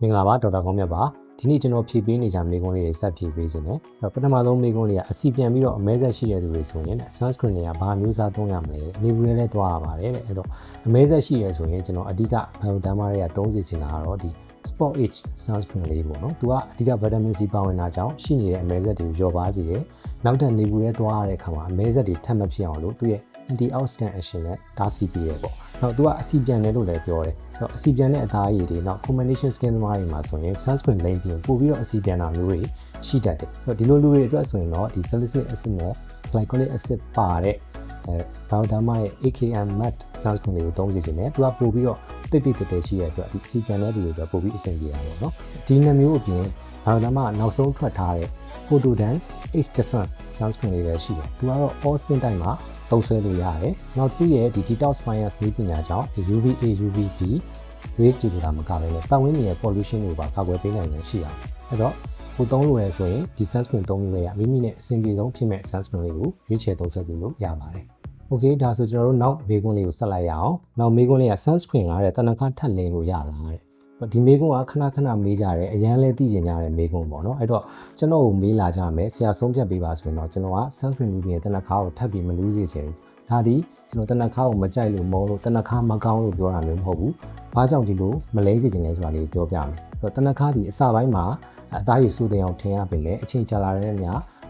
မင်္ဂလာပါဒေါက်တာကောင်းမြတ်ပါဒီနေ့ကျွန်တော်ဖြည့်ပေးနေကြမိကုန်းလေးတွေဆက်ဖြည့်ပေးခြင်းနဲ့ပထမဆုံးမိကုန်းလေးကအစီပြန်ပြီးတော့အမဲဆက်ရှိတဲ့သူတွေဆိုရင် sunscreen တွေကဘာမျိုးစားသုံးရမလဲနေဘူးလေးလည်းသွားရပါတယ်တဲ့အဲ့တော့အမဲဆက်ရှိရဲဆိုရင်ကျွန်တော်အဓိက bioderma တွေကသုံးစီချင်တာကတော့ဒီ Sport H sunscreen လေးပေါ့နော်သူကအဓိက vitamin C ပါဝင်တာကြောင့်ရှိနေတဲ့အမဲဆက်တွေကိုလျော့ပါစေတယ်နောက်ထပ်နေဘူးလေးသွားရတဲ့အခါမှာအမဲဆက်တွေထပ်မဖြစ်အောင်လို့သူရဲ့ antioxidant action နဲ့တားဆီးပေးရပေါ့နောက်သူကအစီပြန်တယ်လို့လည်းပြောတယ်အဲ့တော့အစီပြန်တဲ့အသားရည်တွေနောက် combination skin သမားတွေမှာဆိုရင် sunscreen လိမ့်ပြီးပို့ပြီးတော့အစီပြန်တာမျိုးတွေရှိတတ်တယ်အဲ့တော့ဒီလိုလူတွေအတွက်ဆိုရင်တော့ဒီ salicylic acid နဲ့ glycolic acid ပါတဲ့ bioderma ရဲ့ AKM matte sunscreen တွေကိုသုံးစီခြင်းနဲ့သူကပို့ပြီးတော့တိတ်တိတ်ရှိရတဲ့အတွက်ဒီအစီပြန်တဲ့လူတွေအတွက်ပို့ပြီးအဆင်ပြေတာပေါ့နော်ဒီနှစ်မျိုးအပြင် bioderma နောက်ဆုံးထွက်ထားတဲ့ Photodan Age Defense sunscreen တွေလည်းရှိတယ်သူကတော့ all skin type မှာသုံးဆွဲလို့ရတယ်နောက်သူ့ရဲ့ဒီ detox science နည်းပညာကြောင့် UVA UVB rays တွေကမကဘဲနဲ့ပတ်ဝန်းကျင်ရဲ့ pollution တွေပါကာကွယ်ပေးနိုင်တယ်ရှိအောင်အဲ့တော့ကိုသုံးလို့ရဆိုရင်ဒီ sunscreen သုံးလို့ရမိမိနဲ့အဆင်ပြေဆုံးဖြစ်မဲ့ sunscreen လေးကိုရွေးချယ်သုံးစွဲပြီးလို့ရပါတယ်Okay ဒါဆိုကျွန်တော်တို့နောက်မေးခွန်းလေးကိုဆက်လိုက်ရအောင်နောက်မေးခွန်းလေးက sunscreen ကတဲ့တနခါထပ်လင်းလို့ရလားတဲ့ဒီမေးခွန်းကခဏခဏမေးကြတယ်အရန်လဲသိကျင်ကြတဲ့မေးခွန်းပေါ့နော်အဲ့တော့ကျွန်တော်ကိုမေးလာကြမယ်ဆရာဆုံးဖြတ်ပေးပါဆိုရင်တော့ကျွန်တော်က sunscreen လူတွေတနခါကိုထပ်ပြီးမလူးစေချင်ဘူးဒါဒီကျွန်တော်တနခါကိုမကြိုက်လို့မုန်းလို့တနခါမကောင်းလို့ပြောတာမျိုးမဟုတ်ဘူးဘာကြောင့်ဒီလိုမလဲစေချင်လဲဆိုတာလေးပြောပြမယ်အဲ့တော့တနခါဒီအစပိုင်းမှာအသားရည်စိုးတဲ့အောင်ထင်ရပေမဲ့အချိန်ကြာလာတဲ့ည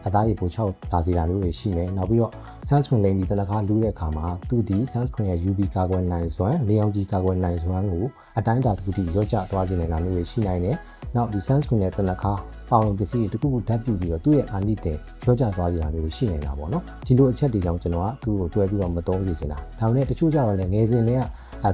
အသားရည်ပိုချောက်လာစေတာမျိုးတွေရှိမယ်နောက်ပြီးတော့ sunscreen လိမ့်ပြီးတနခါလူးတဲ့အခါမှာသူဒီ sunscreen ရဲ့ UV ကာကွယ်နိုင်စွမ်းနေအောင်ကြီးကာကွယ်နိုင်စွမ်းကိုအတိုင်းအတာတစ်ခုထိရော့ကျသွားစေနိုင်တာမျိုးတွေရှိနိုင်တယ်နောက်ဒီ sunscreen ရဲ့တနခါပါဝင်ပစ္စည်းတွေတစ်ခုခုဓာတ်ပြုပြီးတော့သူ့ရဲ့အာနိသင်ရော့ကျသွားစေတာမျိုးတွေရှိနေတာပေါ့နော်ဒီလိုအချက်တွေကြောင့်ကျွန်တော်ကသူ့ကိုတွဲပြီးတော့မသုံးစေချင်တာဒါပေမဲ့တချို့ကြတော့လည်းငယ်စဉ်တွေက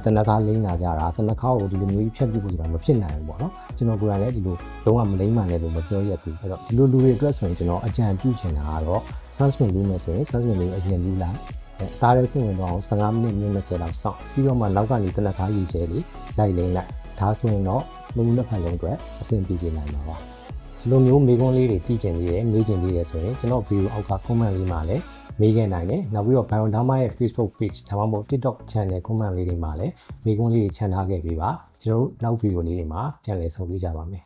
တနခါလိမ့်လာကြတာတနခါကိုဒီလိုမျိုးကြီးဖြတ်ပြဖို့ဆိုတာမဖြစ်နိုင်ဘူးပေါ့နော်ကျွန်တော်ကိုယ်တိုင်လည်းဒီလိုလုံးဝမလိမ့်မှလည်းလို့မပြောရဘူးအဲ့တော့ဒီလိုလူတွေအတွက်ဆိုရင်ကျွန်တော်အကြံပြုချင်တာကတော့ sunscreen လူမယ်ဆိုရင် sunscreen လေးအရင်လူလိုက်ဒါလည်းစိတ်ဝင်တော့အောင်15မိနစ်မိနစ်20လောက်စောင့်ပြီးတော့မှနောက်ကနေတနခါရေးချဲလေးလိုက်လိမ့်လိုက်ဒါဆိုရင်တော့လူနှစ်ဖက်လုံးအတွက်အဆင်ပြေစေနိုင်မှာပါဒီလိုမျိုးမေးခွန်းလေးတွေသိကျင်သေးတယ်မေးကျင်သေးတယ်ဆိုရင်ကျွန်တော်ဗီဒီယိုအောက်က comment လေးမှာလည်းမေးခဲ့နိုင်တယ်နောက်ပြီးတော့ bioderma ရဲ့ Facebook page ဒါမှမဟုတ် TikTok channel comment လေးတွေမှာလည်းမေးခွန်းလေးတွေချန်ထားခဲ့ပေးပါကျွန်တော်တို့နောက်ဗီဒီယိုလေးတွေမှာပြန်လည်ဆုံတွေ့ကြပါမယ်